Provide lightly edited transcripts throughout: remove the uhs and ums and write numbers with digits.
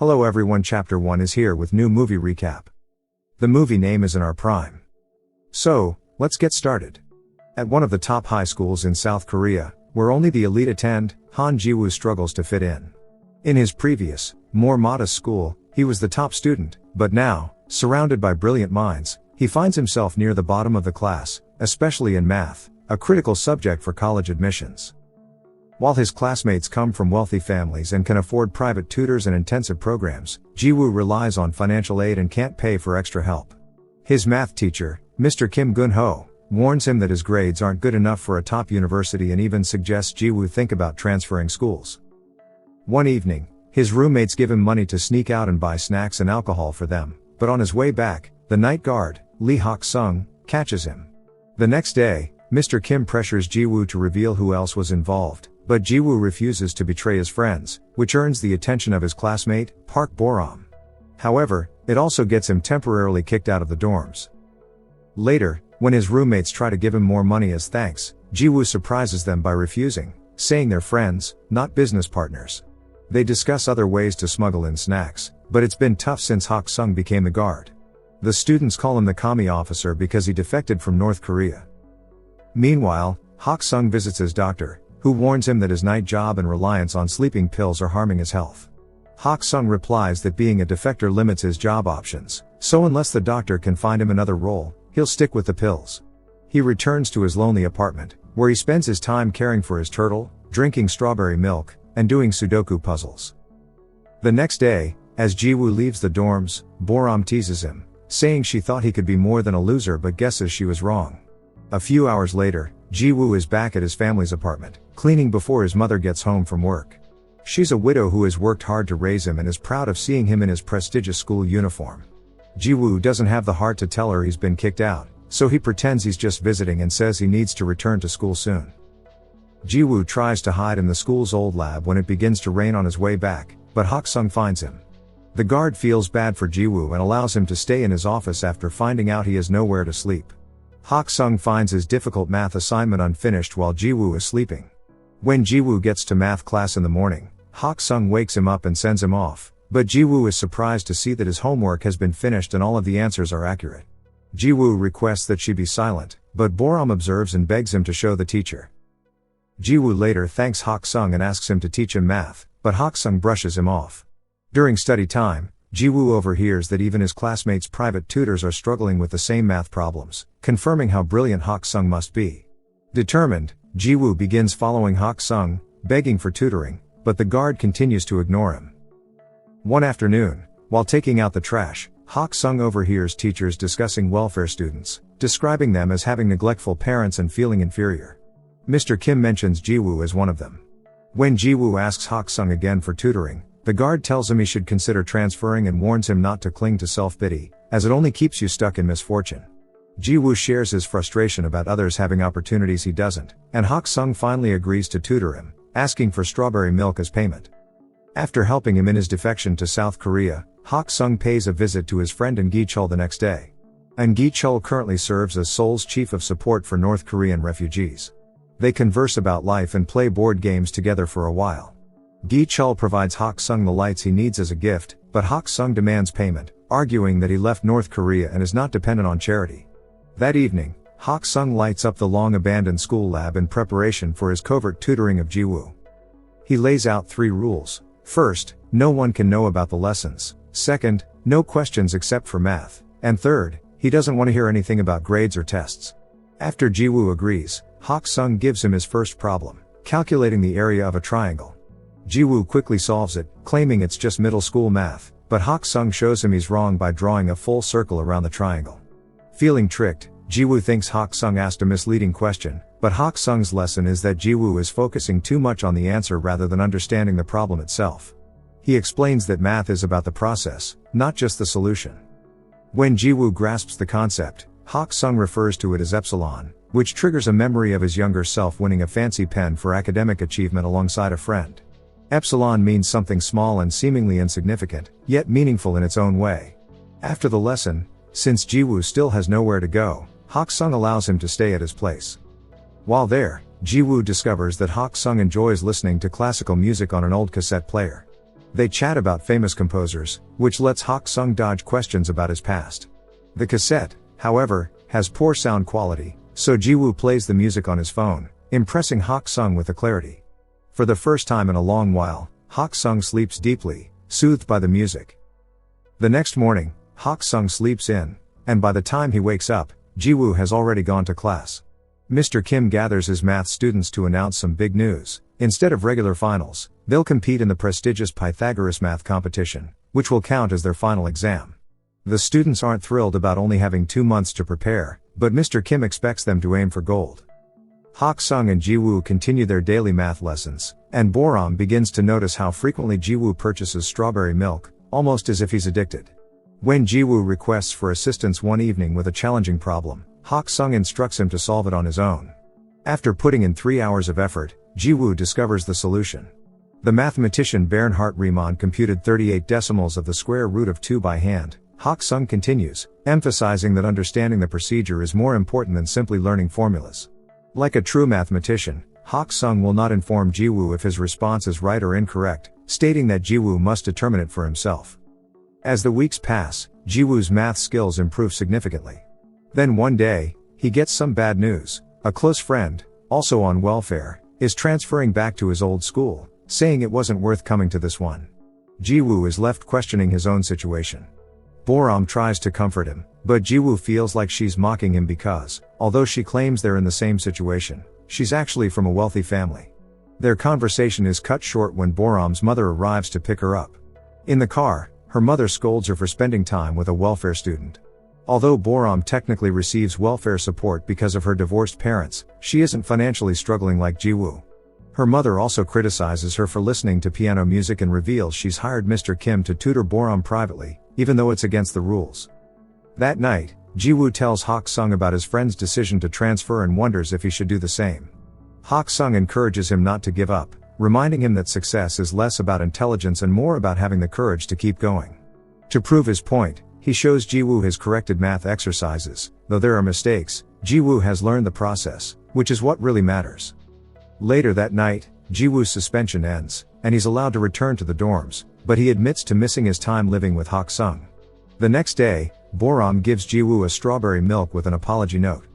Hello everyone, Chapter 1 is here with new movie recap. The movie name is in our prime. So, let's get started. At one of the top high schools in South Korea, where only the elite attend, Han Ji-woo struggles to fit in. In his previous, more modest school, he was the top student, but now, surrounded by brilliant minds, he finds himself near the bottom of the class, especially in math, a critical subject for college admissions. While his classmates come from wealthy families and can afford private tutors and intensive programs, Ji-woo relies on financial aid and can't pay for extra help. His math teacher, Mr. Kim Gun-ho, warns him that his grades aren't good enough for a top university and even suggests Ji-woo think about transferring schools. One evening, his roommates give him money to sneak out and buy snacks and alcohol for them, but on his way back, the night guard, Hak-sung, catches him. The next day, Mr. Kim pressures Ji-woo to reveal who else was involved, but Ji-woo refuses to betray his friends, which earns the attention of his classmate, Park Boram. However, it also gets him temporarily kicked out of the dorms. Later, when his roommates try to give him more money as thanks, Ji-woo surprises them by refusing, saying they're friends, not business partners. They discuss other ways to smuggle in snacks, but it's been tough since Hak-sung became the guard. The students call him the commie officer because he defected from North Korea. Meanwhile, Hak-sung visits his doctor, who warns him that his night job and reliance on sleeping pills are harming his health. Hak-sung replies that being a defector limits his job options, so unless the doctor can find him another role, he'll stick with the pills. He returns to his lonely apartment, where he spends his time caring for his turtle, drinking strawberry milk, and doing Sudoku puzzles. The next day, as Ji-woo leaves the dorms, Boram teases him, saying she thought he could be more than a loser but guesses she was wrong. A few hours later, Ji-woo is back at his family's apartment, cleaning before his mother gets home from work. She's a widow who has worked hard to raise him and is proud of seeing him in his prestigious school uniform. Ji-woo doesn't have the heart to tell her he's been kicked out, so he pretends he's just visiting and says he needs to return to school soon. Ji-woo tries to hide in the school's old lab when it begins to rain on his way back, but Hak-sung finds him. The guard feels bad for Ji-woo and allows him to stay in his office after finding out he has nowhere to sleep. Hak-sung finds his difficult math assignment unfinished while Ji-woo is sleeping. When Ji-woo gets to math class in the morning, Hak-sung wakes him up and sends him off, but Ji-woo is surprised to see that his homework has been finished and all of the answers are accurate. Ji-woo requests that she be silent, but Boram observes and begs him to show the teacher. Ji-woo later thanks Hak-sung and asks him to teach him math, but Hak-sung brushes him off. During study time, Ji-woo overhears that even his classmates' private tutors are struggling with the same math problems, confirming how brilliant Hak-sung must be. Determined, Ji-woo begins following Hak-sung, begging for tutoring, but the guard continues to ignore him. One afternoon, while taking out the trash, Hak-sung overhears teachers discussing welfare students, describing them as having neglectful parents and feeling inferior. Mr. Kim mentions Ji-woo as one of them. When Ji-woo asks Hak-sung again for tutoring, the guard tells him he should consider transferring and warns him not to cling to self-pity, as it only keeps you stuck in misfortune. Ji-woo shares his frustration about others having opportunities he doesn't, and Hak-sung finally agrees to tutor him, asking for strawberry milk as payment. After helping him in his defection to South Korea, Hak-sung pays a visit to his friend In Gi-chul the next day. In Gi-chul currently serves as Seoul's chief of support for North Korean refugees. They converse about life and play board games together for a while. Gi-chul provides Hak-sung the lights he needs as a gift, but Hak-sung demands payment, arguing that he left North Korea and is not dependent on charity. That evening, Hak-sung lights up the long-abandoned school lab in preparation for his covert tutoring of Ji-woo. He lays out 3 rules. First, no one can know about the lessons. Second, no questions except for math. And third, he doesn't want to hear anything about grades or tests. After Ji-woo agrees, Hak-sung gives him his first problem, calculating the area of a triangle. Ji-woo quickly solves it, claiming it's just middle school math, but Hak-sung shows him he's wrong by drawing a full circle around the triangle. Feeling tricked, Ji-woo thinks Hak-sung asked a misleading question, but Hak-sung's lesson is that Ji-woo is focusing too much on the answer rather than understanding the problem itself. He explains that math is about the process, not just the solution. When Ji-woo grasps the concept, Hak-sung refers to it as epsilon, which triggers a memory of his younger self winning a fancy pen for academic achievement alongside a friend. Epsilon means something small and seemingly insignificant, yet meaningful in its own way. After the lesson, since Ji-woo still has nowhere to go, Hak-sung allows him to stay at his place. While there, Ji-woo discovers that Hak-sung enjoys listening to classical music on an old cassette player. They chat about famous composers, which lets Hak-sung dodge questions about his past. The cassette, however, has poor sound quality, so Jiwoo plays the music on his phone, impressing Hak-sung with the clarity. For the first time in a long while, Hak-sung sleeps deeply, soothed by the music. The next morning, Hak-sung sleeps in, and by the time he wakes up, Jiwoo has already gone to class. Mr. Kim gathers his math students to announce some big news. Instead of regular finals, they'll compete in the prestigious Pythagoras math competition, which will count as their final exam. The students aren't thrilled about only having 2 months to prepare, but Mr. Kim expects them to aim for gold. Hak-sung and Jiwoo continue their daily math lessons, and Boram begins to notice how frequently Jiwoo purchases strawberry milk, almost as if he's addicted. When Jiwoo requests for assistance one evening with a challenging problem, Hak-sung instructs him to solve it on his own. After putting in 3 hours of effort, Jiwoo discovers the solution. The mathematician Bernhard Riemann computed 38 decimals of the square root of 2 by hand. Hak-sung continues, emphasizing that understanding the procedure is more important than simply learning formulas. Like a true mathematician, Hak-sung will not inform Jiwoo if his response is right or incorrect, stating that Jiwoo must determine it for himself. As the weeks pass, Jiwoo's math skills improve significantly. Then one day, he gets some bad news. A close friend, also on welfare, is transferring back to his old school, saying it wasn't worth coming to this one. Jiwoo is left questioning his own situation. Boram tries to comfort him, but Jiwoo feels like she's mocking him because, although she claims they're in the same situation, she's actually from a wealthy family. Their conversation is cut short when Boram's mother arrives to pick her up. In the car, her mother scolds her for spending time with a welfare student. Although Boram technically receives welfare support because of her divorced parents, she isn't financially struggling like Jiwoo. Her mother also criticizes her for listening to piano music and reveals she's hired Mr. Kim to tutor Boram privately, even though it's against the rules. That night, Jiwoo tells Hak-sung about his friend's decision to transfer and wonders if he should do the same. Hak-sung encourages him not to give up, reminding him that success is less about intelligence and more about having the courage to keep going. To prove his point, he shows Jiwoo his corrected math exercises. Though there are mistakes, Jiwoo has learned the process, which is what really matters. Later that night, Jiwoo's suspension ends, and he's allowed to return to the dorms, but he admits to missing his time living with Hak-sung. The next day, Boram gives Jiwoo a strawberry milk with an apology note.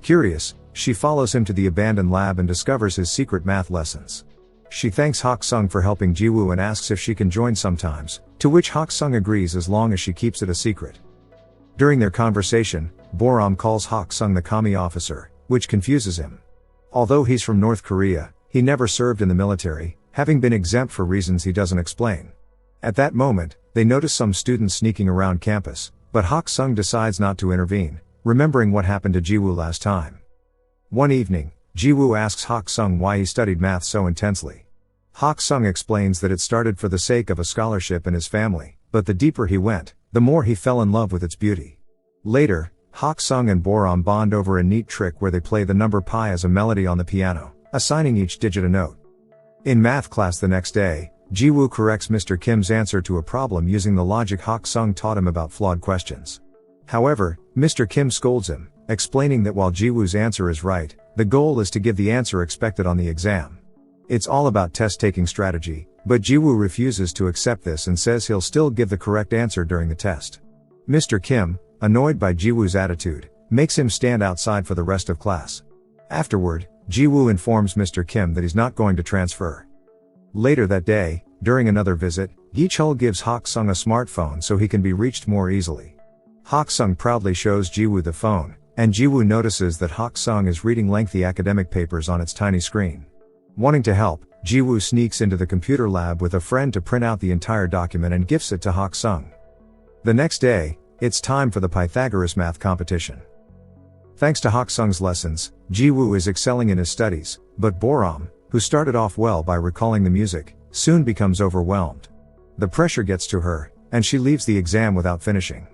Curious, she follows him to the abandoned lab and discovers his secret math lessons. She thanks Hak-sung for helping Jiwoo and asks if she can join sometimes, to which Hak-sung agrees as long as she keeps it a secret. During their conversation, Boram calls Hak-sung the commie officer, which confuses him. Although he's from North Korea, he never served in the military, having been exempt for reasons he doesn't explain. At that moment, they notice some students sneaking around campus, but Hak-sung decides not to intervene, remembering what happened to Jiwoo last time. One evening, Jiwoo asks Hak-sung why he studied math so intensely. Hak-sung explains that it started for the sake of a scholarship and his family, but the deeper he went, the more he fell in love with its beauty. Later, Hak-sung and Boram bond over a neat trick where they play the number pi as a melody on the piano, assigning each digit a note. In math class the next day, Jiwoo corrects Mr. Kim's answer to a problem using the logic Hak-sung taught him about flawed questions. However, Mr. Kim scolds him, explaining that while Jiwoo's answer is right, the goal is to give the answer expected on the exam. It's all about test-taking strategy, but Jiwoo refuses to accept this and says he'll still give the correct answer during the test. Mr. Kim, annoyed by Jiwoo's attitude, makes him stand outside for the rest of class. Afterward, Jiwoo informs Mr. Kim that he's not going to transfer. Later that day, during another visit, Gi-chul gives Hak-sung a smartphone so he can be reached more easily. Hak-sung proudly shows Jiwoo the phone, and Jiwoo notices that Hak-sung is reading lengthy academic papers on its tiny screen. Wanting to help, Jiwoo sneaks into the computer lab with a friend to print out the entire document and gifts it to Hak-sung. The next day, it's time for the Pythagoras math competition. Thanks to Hak-sung's lessons, Jiwoo is excelling in his studies, but Boram, who started off well by recalling the music, soon becomes overwhelmed. The pressure gets to her, and she leaves the exam without finishing.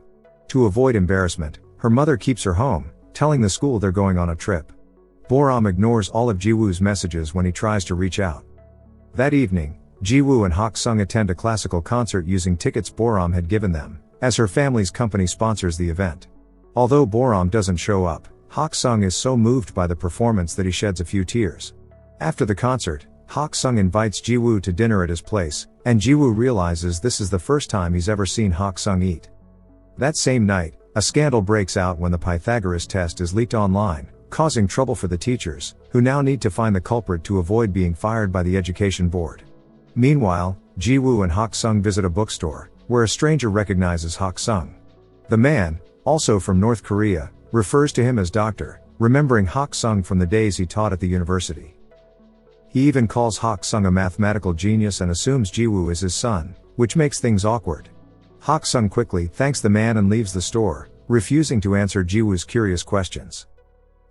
To avoid embarrassment, her mother keeps her home, telling the school they're going on a trip. Boram ignores all of Jiwoo's messages when he tries to reach out. That evening, Jiwoo and Hak-sung attend a classical concert using tickets Boram had given them, as her family's company sponsors the event. Although Boram doesn't show up, Hak-sung is so moved by the performance that he sheds a few tears. After the concert, Hak-sung invites Ji-woo to dinner at his place, and Ji-woo realizes this is the first time he's ever seen Hak-sung eat. That same night, a scandal breaks out when the Pythagoras test is leaked online, causing trouble for the teachers, who now need to find the culprit to avoid being fired by the education board. Meanwhile, Ji-woo and Hak-sung visit a bookstore, where a stranger recognizes Hak-sung. The man, also from North Korea, refers to him as Doctor, remembering Hak-sung from the days he taught at the university. He even calls Hak-sung a mathematical genius and assumes Ji-woo is his son, which makes things awkward. Hak-sung quickly thanks the man and leaves the store, refusing to answer Ji-woo's curious questions.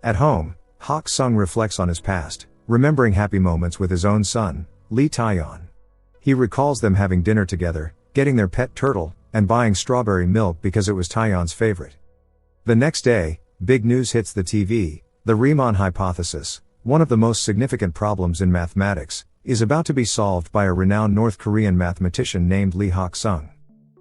At home, Hak-sung reflects on his past, remembering happy moments with his own son, Lee Taeyeon. He recalls them having dinner together, getting their pet turtle, and buying strawberry milk because it was Taeyeon's favorite. The next day, big news hits the TV. The Riemann hypothesis, one of the most significant problems in mathematics, is about to be solved by a renowned North Korean mathematician named Lee Hak-sung.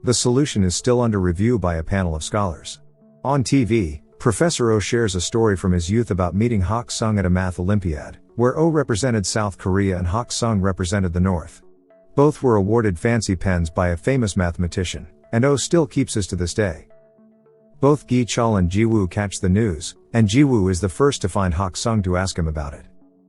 The solution is still under review by a panel of scholars. On TV, Professor Oh shares a story from his youth about meeting Hak-sung at a math Olympiad, where Oh represented South Korea and Hak-sung represented the North. Both were awarded fancy pens by a famous mathematician, and Oh still keeps his to this day. Both Gi-chul and Ji-woo catch the news, and Ji-woo is the first to find Hak-sung to ask him about it.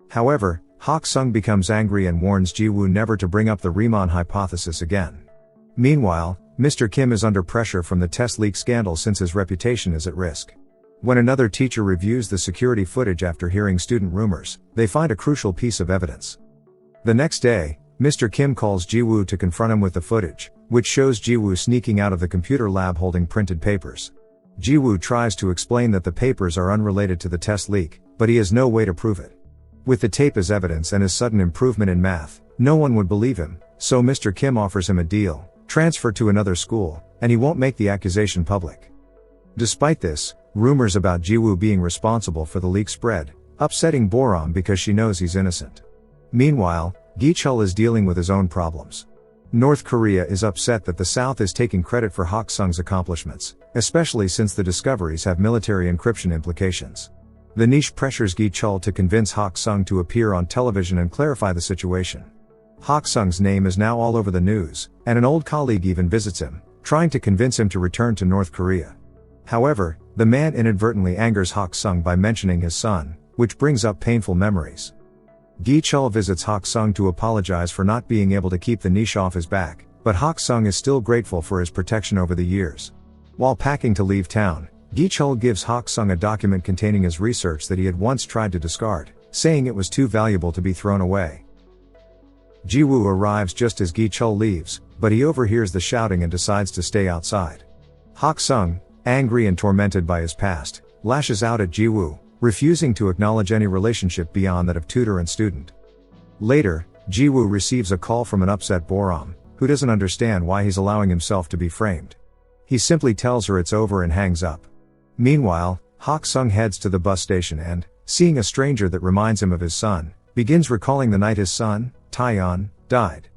However, Hak-sung becomes angry and warns Ji-woo never to bring up the Riemann hypothesis again. Meanwhile, Mr. Kim is under pressure from the test leak scandal since his reputation is at risk. When another teacher reviews the security footage after hearing student rumors, they find a crucial piece of evidence. The next day, Mr. Kim calls Ji-woo to confront him with the footage, which shows Ji-woo sneaking out of the computer lab holding printed papers. Ji-woo tries to explain that the papers are unrelated to the test leak, but he has no way to prove it. With the tape as evidence and his sudden improvement in math, no one would believe him, so Mr. Kim offers him a deal, transfer to another school, and he won't make the accusation public. Despite this, rumors about Ji-woo being responsible for the leak spread, upsetting Boram because she knows he's innocent. Meanwhile, Gi-chul is dealing with his own problems. North Korea is upset that the South is taking credit for Hak-sung's accomplishments, especially since the discoveries have military encryption implications. The niche pressures Gi-chul to convince Hak-sung to appear on television and clarify the situation. Hak-sung's name is now all over the news, and an old colleague even visits him, trying to convince him to return to North Korea. However, the man inadvertently angers Hak-sung by mentioning his son, which brings up painful memories. Gi-chul visits Hak-sung to apologize for not being able to keep the niche off his back, but Hak-sung is still grateful for his protection over the years. While packing to leave town, Gi-chul gives Hak-sung a document containing his research that he had once tried to discard, saying it was too valuable to be thrown away. Ji-woo arrives just as Gi-chul leaves, but he overhears the shouting and decides to stay outside. Hak-sung, angry and tormented by his past, lashes out at Ji-woo, refusing to acknowledge any relationship beyond that of tutor and student. Later, Ji-woo receives a call from an upset Boram, who doesn't understand why he's allowing himself to be framed. He simply tells her it's over and hangs up. Meanwhile, Hak-sung heads to the bus station and, seeing a stranger that reminds him of his son, begins recalling the night his son, Taeyeon, died.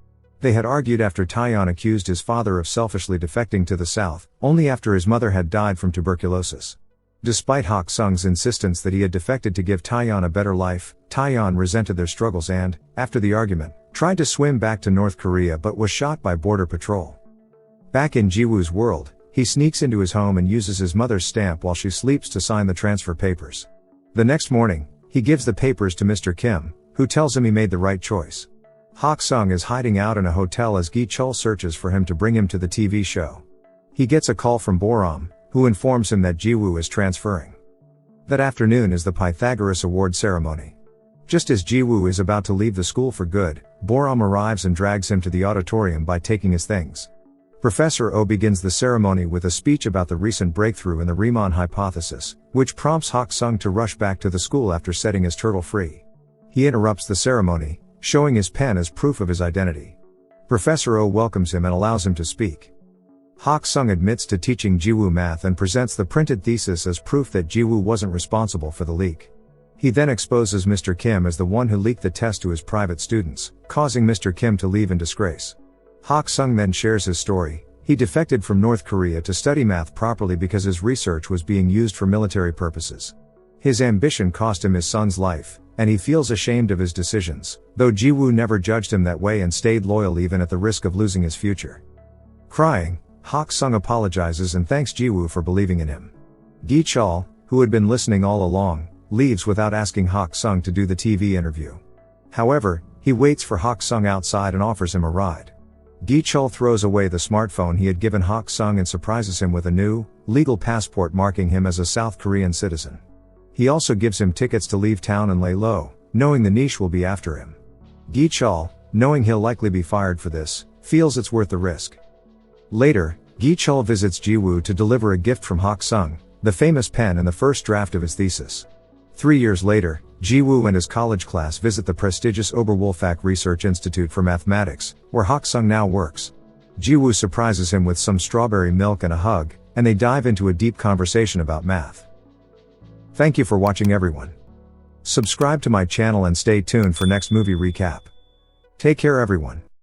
They had argued after Taeyeon accused his father of selfishly defecting to the South, only after his mother had died from tuberculosis. Despite Hak-sung's insistence that he had defected to give Taeyeon a better life, Taeyeon resented their struggles and, after the argument, tried to swim back to North Korea but was shot by Border Patrol. Back in Ji-woo's world, he sneaks into his home and uses his mother's stamp while she sleeps to sign the transfer papers. The next morning, he gives the papers to Mr. Kim, who tells him he made the right choice. Hak-sung is hiding out in a hotel as Gi-chul searches for him to bring him to the TV show. He gets a call from Boram, who informs him that Ji-woo is transferring. That afternoon is the Pythagoras Award ceremony. Just as Ji-woo is about to leave the school for good, Boram arrives and drags him to the auditorium by taking his things. Professor Oh begins the ceremony with a speech about the recent breakthrough in the Riemann hypothesis, which prompts Hak-sung to rush back to the school after setting his turtle free. He interrupts the ceremony, showing his pen as proof of his identity. Professor Oh welcomes him and allows him to speak. Hak-sung admits to teaching Ji-woo math and presents the printed thesis as proof that Ji-woo wasn't responsible for the leak. He then exposes Mr. Kim as the one who leaked the test to his private students, causing Mr. Kim to leave in disgrace. Hak-sung then shares his story. He defected from North Korea to study math properly because his research was being used for military purposes. His ambition cost him his son's life, and he feels ashamed of his decisions, though Ji-woo never judged him that way and stayed loyal even at the risk of losing his future. Crying, Hak-sung apologizes and thanks Ji-woo for believing in him. Gi-chul, who had been listening all along, leaves without asking Hak-sung to do the TV interview. However, he waits for Hak-sung outside and offers him a ride. Gi-chul throws away the smartphone he had given Hak-sung and surprises him with a new, legal passport marking him as a South Korean citizen. He also gives him tickets to leave town and lay low, knowing the niche will be after him. Gi-chul, knowing he'll likely be fired for this, feels it's worth the risk. Later, Gi-chul visits Ji-woo to deliver a gift from Hak-sung, the famous pen and the first draft of his thesis. 3 years later, Ji-woo and his college class visit the prestigious Oberwolfach Research Institute for Mathematics, where Hak-sung now works. Ji-woo surprises him with some strawberry milk and a hug, and they dive into a deep conversation about math. Thank you for watching everyone. Subscribe to my channel and stay tuned for next movie recap. Take care everyone.